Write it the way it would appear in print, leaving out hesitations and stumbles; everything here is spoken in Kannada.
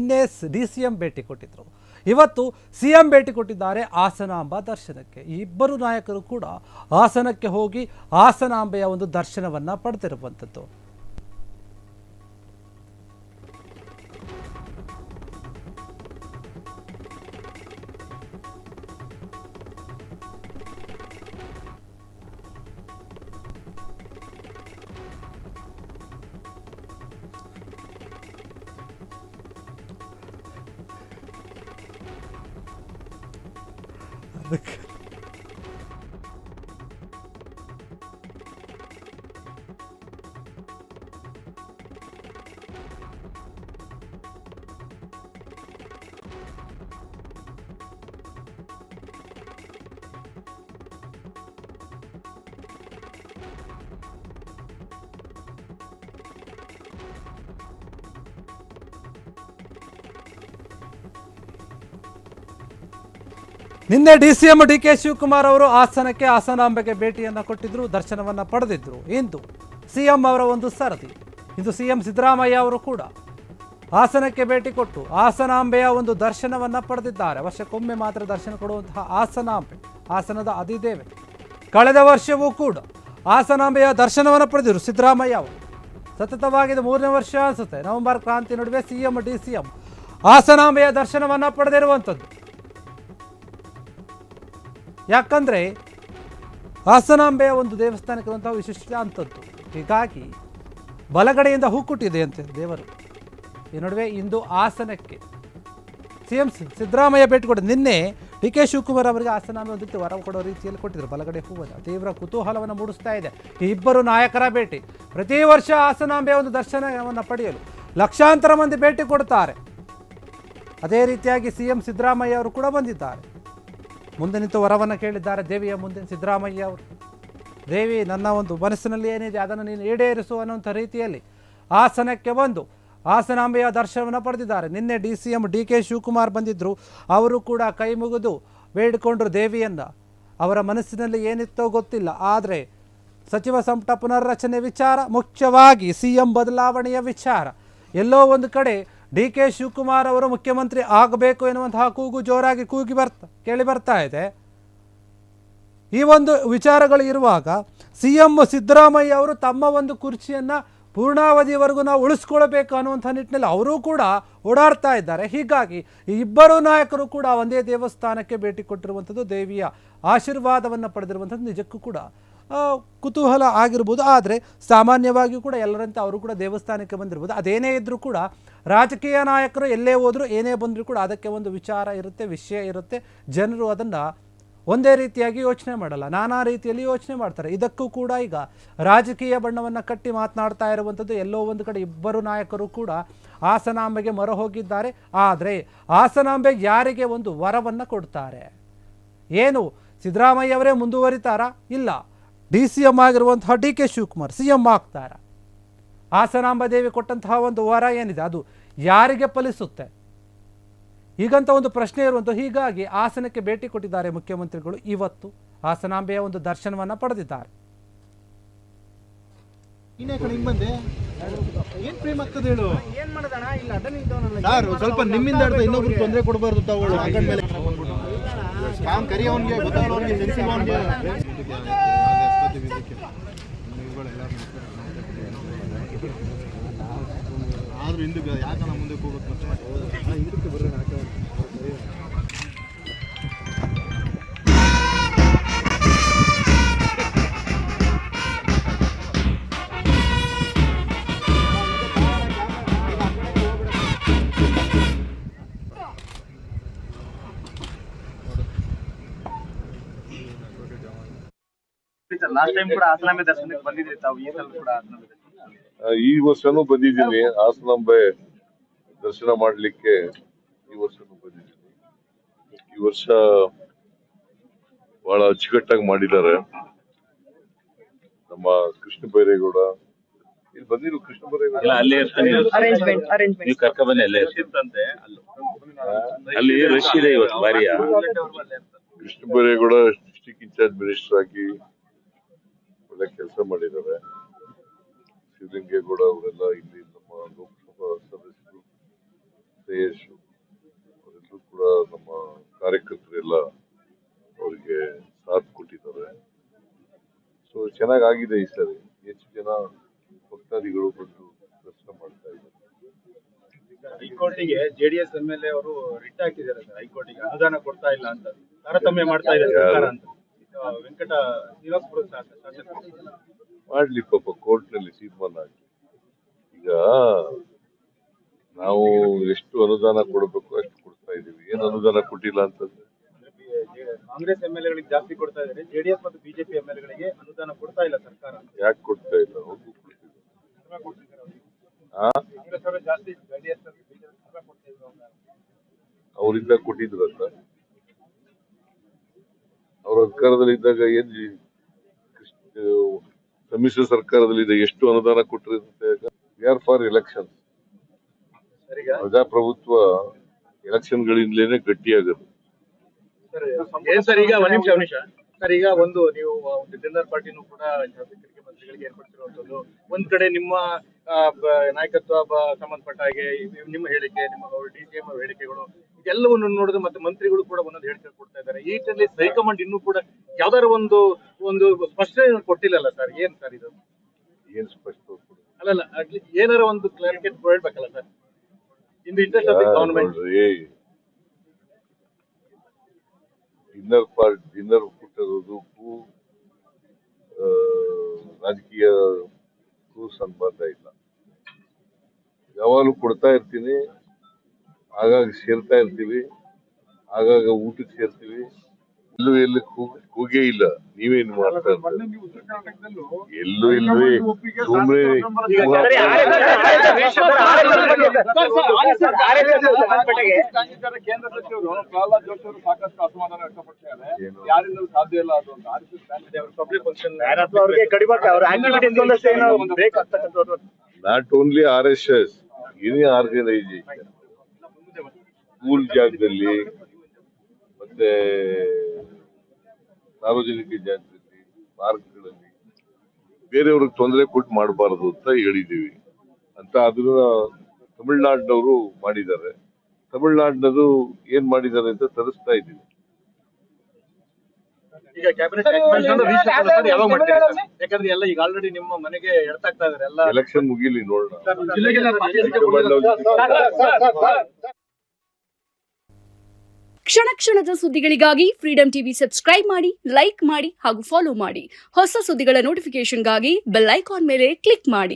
ನಿನ್ನೆ DCM ಭೇಟಿ ಕೊಟ್ಟಿದ್ರು. ಇವತ್ತು CM ಭೇಟಿ ಕೊಟ್ಟಿದ್ದಾರೆ ಹಾಸನಾಂಬ ದರ್ಶನಕ್ಕೆ. ಈ ಇಬ್ಬರು ನಾಯಕರು ಕೂಡ ಹಾಸನಕ್ಕೆ ಹೋಗಿ ಹಾಸನಾಂಬೆಯ ಒಂದು ದರ್ಶನವನ್ನ ಪಡೆದಿರುವಂಥದ್ದು. ನಿನ್ನೆ DCM DK ಶಿವಕುಮಾರ್ ಅವರು ಹಾಸನಕ್ಕೆ ಹಾಸನಾಂಬೆಗೆ ಭೇಟಿಯನ್ನು ಕೊಟ್ಟಿದ್ರು, ದರ್ಶನವನ್ನು ಪಡೆದಿದ್ರು. ಇಂದು CM ಅವರ ಒಂದು ಸರದಿ. ಇಂದು CM ಸಿದ್ದರಾಮಯ್ಯ ಅವರು ಕೂಡ ಹಾಸನಕ್ಕೆ ಭೇಟಿ ಕೊಟ್ಟು ಹಾಸನಾಂಬೆಯ ಒಂದು ದರ್ಶನವನ್ನು ಪಡೆದಿದ್ದಾರೆ. ವರ್ಷಕ್ಕೊಮ್ಮೆ ಮಾತ್ರ ದರ್ಶನ ಕೊಡುವಂತಹ ಹಾಸನಾಂಬೆ, ಹಾಸನದ ಅಧಿದೇವೆ. ಕಳೆದ ವರ್ಷವೂ ಕೂಡ ಹಾಸನಾಂಬೆಯ ದರ್ಶನವನ್ನು ಪಡೆದಿದ್ರು ಸಿದ್ದರಾಮಯ್ಯ ಅವರು. ಸತತವಾಗಿದೆ 3ನೇ ವರ್ಷ ಅನಿಸುತ್ತೆ. ನವೆಂಬರ್ ಕ್ರಾಂತಿ ನಡುವೆ CM DCM ಹಾಸನಾಂಬೆಯ ದರ್ಶನವನ್ನು ಪಡೆದಿರುವಂಥದ್ದು. ಯಾಕಂದರೆ ಹಾಸನಾಂಬೆಯ ಒಂದು ದೇವಸ್ಥಾನಕ್ಕಿರುವಂತಹ ವಿಶಿಷ್ಟ ಅಂಥದ್ದು. ಹೀಗಾಗಿ ಬಲಗಡೆಯಿಂದ ಹೂಕುಟ್ಟಿದೆ ಅಂತೆ ದೇವರು. ಈ ನಡುವೆ ಇಂದು ಹಾಸನಕ್ಕೆ CM ಸಿದ್ದರಾಮಯ್ಯ ಭೇಟಿ ಕೊಟ್ಟಿದ್ದು. ನಿನ್ನೆ DK ಶಿವಕುಮಾರ್ ಅವರಿಗೆ ಹಾಸನಾಂಬೆ ಒಂದಿತ್ತು ವರ ಕೊಡೋ ರೀತಿಯಲ್ಲಿ ಕೊಟ್ಟಿದ್ರು. ಬಲಗಡೆ ಹೂವನ್ನು ತೀವ್ರ ಕುತೂಹಲವನ್ನು ಮೂಡಿಸ್ತಾ ಇದೆ ಈ ಇಬ್ಬರು ನಾಯಕರ ಭೇಟಿ. ಪ್ರತಿ ವರ್ಷ ಹಾಸನಾಂಬೆಯ ಒಂದು ದರ್ಶನವನ್ನು ಪಡೆಯಲು ಲಕ್ಷಾಂತರ ಮಂದಿ ಭೇಟಿ ಕೊಡ್ತಾರೆ. ಅದೇ ರೀತಿಯಾಗಿ CM ಸಿದ್ದರಾಮಯ್ಯ ಅವರು ಕೂಡ ಬಂದಿದ್ದಾರೆ. ಮುಂದೆ ನಿಂತು ವರವನ್ನು ಕೇಳಿದ್ದಾರೆ ದೇವಿಯ ಮುಂದೆ ಸಿದ್ದರಾಮಯ್ಯ ಅವರು. ದೇವಿ, ನನ್ನ ಒಂದು ಮನಸ್ಸಿನಲ್ಲಿ ಏನಿದೆ ಅದನ್ನು ನೀನು ಈಡೇರಿಸು ಅನ್ನುವಂಥ ರೀತಿಯಲ್ಲಿ ಹಾಸನಕ್ಕೆ ಬಂದು ಹಾಸನಾಂಬೆಯ ದರ್ಶನವನ್ನು ಪಡೆದಿದ್ದಾರೆ. ನಿನ್ನೆ DCM DK ಶಿವಕುಮಾರ್ ಬಂದಿದ್ದರು. ಅವರು ಕೂಡ ಕೈ ಮುಗಿದು ಬೇಡಿಕೊಂಡ್ರು ದೇವಿಯನ್ನು. ಅವರ ಮನಸ್ಸಿನಲ್ಲಿ ಏನಿತ್ತೋ ಗೊತ್ತಿಲ್ಲ, ಆದರೆ ಸಚಿವ ಸಂಪುಟ ಪುನರ್ರಚನೆ ವಿಚಾರ, ಮುಖ್ಯವಾಗಿ CM ಬದಲಾವಣೆಯ ವಿಚಾರ, ಎಲ್ಲೋ ಒಂದು ಕಡೆ DK ಶಿವಕುಮಾರ್ ಅವರು ಮುಖ್ಯಮಂತ್ರಿ ಆಗಬೇಕು ಎನ್ನುವಂತಹ ಕೂಗು ಜೋರಾಗಿ ಕೇಳಿ ಬರ್ತಾ ಇದೆ. ಈ ಒಂದು ವಿಚಾರಗಳು ಇರುವಾಗ CM ಸಿದ್ದರಾಮಯ್ಯ ಅವರು ತಮ್ಮ ಒಂದು ಕುರ್ಚಿಯನ್ನು ಪೂರ್ಣಾವಧಿಯವರೆಗೂ ನಾವು ಉಳಿಸ್ಕೊಳ್ಬೇಕು ಅನ್ನುವಂಥ ನಿಟ್ಟಿನಲ್ಲಿ ಅವರೂ ಕೂಡ ಓಡಾಡ್ತಾ ಇದ್ದಾರೆ. ಹೀಗಾಗಿ ಈ ಇಬ್ಬರು ನಾಯಕರು ಕೂಡ ಒಂದೇ ದೇವಸ್ಥಾನಕ್ಕೆ ಭೇಟಿ ಕೊಟ್ಟಿರುವಂಥದ್ದು, ದೇವಿಯ ಆಶೀರ್ವಾದವನ್ನು ಪಡೆದಿರುವಂಥದ್ದು ನಿಜಕ್ಕೂ ಕೂಡ ಕುತೂಹಲ ಆಗಿರ್ಬೋದು. ಆದರೆ ಸಾಮಾನ್ಯವಾಗಿಯೂ ಕೂಡ ಎಲ್ಲರಂತೆ ಅವರು ಕೂಡ ದೇವಸ್ಥಾನಕ್ಕೆ ಬಂದಿರ್ಬೋದು. ಅದೇನೇ ಇದ್ದರೂ ಕೂಡ ರಾಜಕೀಯ ನಾಯಕರು ಎಲ್ಲೇ ಹೋದರೂ ಏನೇ ಬಂದರೂ ಕೂಡ ಅದಕ್ಕೆ ಒಂದು ವಿಚಾರ ಇರುತ್ತೆ, ವಿಷಯ ಇರುತ್ತೆ. ಜನರು ಅದನ್ನು ಒಂದೇ ರೀತಿಯಾಗಿ ಯೋಚನೆ ಮಾಡಲ್ಲ, ನಾನಾ ರೀತಿಯಲ್ಲಿ ಯೋಚನೆ ಮಾಡ್ತಾರೆ. ಇದಕ್ಕೂ ಕೂಡ ಈಗ ರಾಜಕೀಯ ಬಣ್ಣವನ್ನು ಕಟ್ಟಿ ಮಾತನಾಡ್ತಾ ಇರುವಂಥದ್ದು. ಎಲ್ಲೋ ಒಂದು ಕಡೆ ಇಬ್ಬರು ನಾಯಕರು ಕೂಡ ಹಾಸನಾಂಬೆಗೆ ಮೊರೆ ಹೋಗಿದ್ದಾರೆ. ಆದರೆ ಹಾಸನಾಂಬೆ ಯಾರಿಗೆ ಒಂದು ವರವನ್ನು ಕೊಡ್ತಾರೆ? ಏನು ಸಿದ್ದರಾಮಯ್ಯ ಅವರೇ ಮುಂದುವರಿತಾರಾ? ಇಲ್ಲ, DCM ಆಗಿರುವಂತಹ DK ಶಿವಕುಮಾರ್ CM ಆಗ್ತಾರ? ಹಾಸನಾಂಬ ದೇವಿ ಕೊಟ್ಟಂತಹ ಒಂದು ವರ ಏನಿದೆ ಅದು ಯಾರಿಗೆ ಫಲಿಸುತ್ತೆ? ಹೀಗಂತ ಒಂದು ಪ್ರಶ್ನೆ ಇರುವಂಥ. ಹೀಗಾಗಿ ಹಾಸನಕ್ಕೆ ಭೇಟಿ ಕೊಟ್ಟಿದ್ದಾರೆ ಮುಖ್ಯಮಂತ್ರಿಗಳು. ಇವತ್ತು ಹಾಸನಾಂಬೆಯ ಒಂದು ದರ್ಶನವನ್ನು ಪಡೆದಿದ್ದಾರೆ. ಸ್ವಲ್ಪ ನಿಮ್ಮಿಂದ ಇನ್ನೊಬ್ರು ತೊಂದರೆ ಕೊಡಬಾರ್ದು. ತಗೊಳ್ಳು ಆದ್ರೂ ಹಿಂದಕ್ಕೆ ಯಾಕನ ಮುಂದಕ್ಕೆ ಹೋಗುತ್ತೆ ಮತ್ತೆ ಹಿಂದಕ್ಕೆ ಬರೋಣ. ಲಾಸ್ಟ್ ಟೈಮ್ ಕೂಡ ಹಾಸನಾಂಬೆ ದರ್ಶನಕ್ಕೆ ಬಂದಿದ್ರಿ ತಾವು, ಈ ಸಲ ಕೂಡ ಈ ವರ್ಷನೂ ಬಂದಿದ್ದೀನಿ. ಹಾಸನಾಂಬೆ ದರ್ಶನ ಮಾಡ್ಲಿಕ್ಕೆ ಈ ವರ್ಷನೂ ಬಂದಿದ್ದೀನಿ. ಈ ವರ್ಷ ಬಹಳ ಅಚ್ಚುಕಟ್ಟಾಗಿ ಮಾಡಿದ್ದಾರೆ. ನಮ್ಮ ಕೃಷ್ಣ ಬೈರೇಗೌಡ ಇಲ್ಲಿ ಬಂದಿರು. ಕೃಷ್ಣ ಬೈರೇಗೌಡ ಅಲ್ಲಿ ರಶ್ ಇದೆ ಇವತ್ತು ಬಾರಿಯ. Krishna Byregowda district incharge minister ಆಗಿ ಒಳ್ಳೆ ಕೆಲಸ ಮಾಡಿದ್ದಾರೆ. ಶಿವಲಿಂಗೇಗೌಡ ಅವರೆಲ್ಲ ಇಲ್ಲಿ ನಮ್ಮ ಲೋಕಸಭಾ ಸದಸ್ಯರು ಶ್ರೇಯಸ್ ಅವರೆಲ್ಲರೂ ಕೂಡ ನಮ್ಮ ಕಾರ್ಯಕರ್ತರೆಲ್ಲ ಅವರಿಗೆ ಸಾಥ್ ಕೊಟ್ಟಿದ್ದಾರೆ. ಸೊ ಚೆನ್ನಾಗಾಗಿದೆ ಈ ಸರಿ. ಹೆಚ್ಚು ಜನ ಭಕ್ತಾದಿಗಳು ಬಂದು ದರ್ಶನ ಮಾಡ್ತಾ ಇದ್ದಾರೆ. ಹೈಕೋರ್ಟಿಗೆ ಜೆಡಿಎಸ್ ಎಂಎಲ್ಎ ಅವರು ರಿಟ್ ಹಾಕಿದ್ದಾರೆ ಸರ್. ಹೈಕೋರ್ಟಿಗೆ ಅನುದಾನ ಕೊಡ್ತಾ ಇಲ್ಲ ಅಂತ ತಾರತಮ್ಯ ಮಾಡ್ತಾ ಇದೆ ಸರ್ಕಾರ ಅಂತ. ವೆಂಕಟ ಶ್ರೀನಿವಾಸಪುರ ಶಾಸಕರು ಮಾಡ್ಲಿ ಪಾಪ, ಕೋರ್ಟ್ ನಲ್ಲಿ ತೀರ್ಮಾನ ಆಗ್ಲಿ. ಈಗ ನಾವು ಎಷ್ಟು ಅನುದಾನ ಕೊಡಬೇಕು ಅಷ್ಟು ಕೊಡ್ತಾ ಇದೀವಿ. ಏನು ಅನುದಾನ ಕೊಟ್ಟಿಲ್ಲ ಅಂತಂದ್ರೆ ಕಾಂಗ್ರೆಸ್ ಎಂಎಲ್ಎಗಳಿಗೆ ಜಾಸ್ತಿ ಕೊಡ್ತಾ ಇದ್ದಾರೆ, ಜೆಡಿಎಸ್ ಮತ್ತು ಬಿಜೆಪಿ ಎಂಎಲ್ಎಗಳಿಗೆ ಅನುದಾನ ಕೊಡ್ತಾ ಇಲ್ಲ ಸರ್ಕಾರ. ಯಾಕೆ ಕೊಡ್ತಾ ಇಲ್ಲ? ಅವ್ರಿಗೂ ಕೊಡ್ತಿದ್ರು. ಕಾಂಗ್ರೆಸ್ ಅವರು ಜಾಸ್ತಿ ಜೆಡಿಎಸ್ ಅವರಿಂದ ಕೊಟ್ಟಿದ್ರಂತ. ಅವ್ರ ಅಧಿಕಾರದಲ್ಲಿ ಇದ್ದಾಗ ಏನ್ ಸಮ್ಮಿಶ್ರ ಸರ್ಕಾರದಲ್ಲಿ ಎಷ್ಟು ಅನುದಾನ ಕೊಟ್ಟಿರುತ್ತೆ? We are for election. ಪ್ರಜಾಪ್ರಭುತ್ವ ಎಲೆಕ್ಷನ್ಗಳಿಂದಲೇ ಗಟ್ಟಿಯಾಗದು. ಸರ್ ಈಗ ಒಂದ್ ನಿಮಿಷ ಸರ್, ಈಗ ಒಂದು ನೀವು ಒಂದು ಡಿನ್ನರ್ ಪಾರ್ಟಿನೂ ಕೂಡ ಶಾಸಕರಿಗೆ ಮಂತ್ರಿಗಳಿಗೆ ಏರ್ಪಡಿಸಿರುವಂತದ್ದು. ಒಂದ್ ಕಡೆ ನಿಮ್ಮ ನಾಯಕತ್ವ ಸಂಬಂಧಪಟ್ಟ ಹಾಗೆ ನಿಮ್ಮ ಹೇಳಿಕೆ, ನಿಮ್ಮ ಡಿಸಿಎಂ ಹೇಳಿಕೆಗಳು ಇದೆಲ್ಲವನ್ನು ನೋಡಿದ್ರೆ ಮತ್ತೆ ಮಂತ್ರಿಗಳು ಕೂಡ ಒಂದೊಂದು ಹೇಳಿಕೆ ಕೊಡ್ತಾ ಇದ್ದಾರೆ. ಈ ನಿಟ್ಟಿನಲ್ಲಿ ಹೈಕಮಾಂಡ್ ಇನ್ನೂ ಕೂಡ ಯಾವ್ದಾದ್ರು ಒಂದು ಸ್ಪಷ್ಟನೆ ಕೊಟ್ಟಿಲ್ಲಲ್ಲ ಸರ್? ಏನ್ ಸರ್ ಇದು? ಏನ್ ಸ್ಪಷ್ಟ ಅಲ್ಲಲ್ಲ, ಏನಾರ ಒಂದು ಕ್ಲಾರಿಫಿಕೇಟ್ ಹೇಳ್ಬೇಕಲ್ಲ sir? In the interest of the government. Dinner ಕೊಟ್ಟಿರೋದಕ್ಕೂ ರಾಜಕೀಯಕ್ಕೂ ಸಂಬಂಧ ಇಲ್ಲ. ಯಾವಾಗಲೂ ಕೊಡ್ತಾ ಇರ್ತೀನಿ, ಆಗಾಗ ಸೇರ್ತಾ ಇರ್ತೀವಿ, ಆಗಾಗ ಊಟಕ್ಕೆ ಸೇರ್ತೀವಿ. ಎಲ್ಲೂ ಎಲ್ಲಿ ಕೂಗೇ ಇಲ್ಲ. ನೀವೇನ್ ಮಾಡ್ತಾ ಇರ್ತೀರಿ? ಎಲ್ಲೂ ಇಲ್ರಿ. ಸುಮ್ನೆ ಕೇಂದ್ರ ಸಚಿವರು ಪ್ರಹ್ಲಾದ್ ಜೋಶಿ ಅವರು ಸಾಕಷ್ಟು ಅಸಮಾಧಾನ ವ್ಯಕ್ತಪಡಿಸಿದ್ದಾರೆ. ಯಾರಿಂದ ಸಾಧ್ಯ ಇಲ್ಲ ಅದು ಅಂತ. Public function not only RSS, any organisation school ಜಾಗದಲ್ಲಿ ಮತ್ತೆ ಸಾರ್ವಜನಿಕ ಜಾಗದಲ್ಲಿ, ಪಾರ್ಕ್ಗಳಲ್ಲಿ ಬೇರೆಯವ್ರಿಗೆ ತೊಂದರೆ ಕೊಟ್ಟು ಮಾಡಬಾರದು ಅಂತ ಹೇಳಿದೀವಿ ಅಂತ. ಅದನ್ನ ತಮಿಳ್ನಾಡಿನವರು ಮಾಡಿದ್ದಾರೆ. ತಮಿಳ್ನಾಡಿನದು ಏನ್ ಮಾಡಿದ್ದಾರೆ ಅಂತ ತರಿಸ್ತಾ ಇದ್ದೀವಿ. ಈಗ ಕ್ಯಾಬಿನೆಟ್ ಯಾವಾಗ ಮಾಡ್ತೀರಾ ಸರ್? ಯಾಕಂದ್ರೆ ಎಲ್ಲ ಈಗ ಆಲ್ರೆಡಿ ನಿಮ್ಮ ಮನೆಗೆ ಎಡ್ತಾಗ್ತಾ ಇದಾರೆ ಎಲ್ಲ. ಎಲೆಕ್ಷನ್ ಮುಗಿಲಿ ನೋಡೋಣ. ಕ್ಷಣ ಕ್ಷಣದ ಸುದ್ದಿಗಳಿಗಾಗಿ ಫ್ರೀಡಂ ಟಿವಿ ಸಬ್ಸ್ಕ್ರೈಬ್ ಮಾಡಿ, ಲೈಕ್ ಮಾಡಿ ಹಾಗೂ ಫಾಲೋ ಮಾಡಿ. ಹೊಸ ಸುದ್ದಿಗಳ ನೋಟಿಫಿಕೇಶನ್ಗಾಗಿ ಬೆಲ್ ಐಕಾನ್ ಮೇಲೆ ಕ್ಲಿಕ್ ಮಾಡಿ.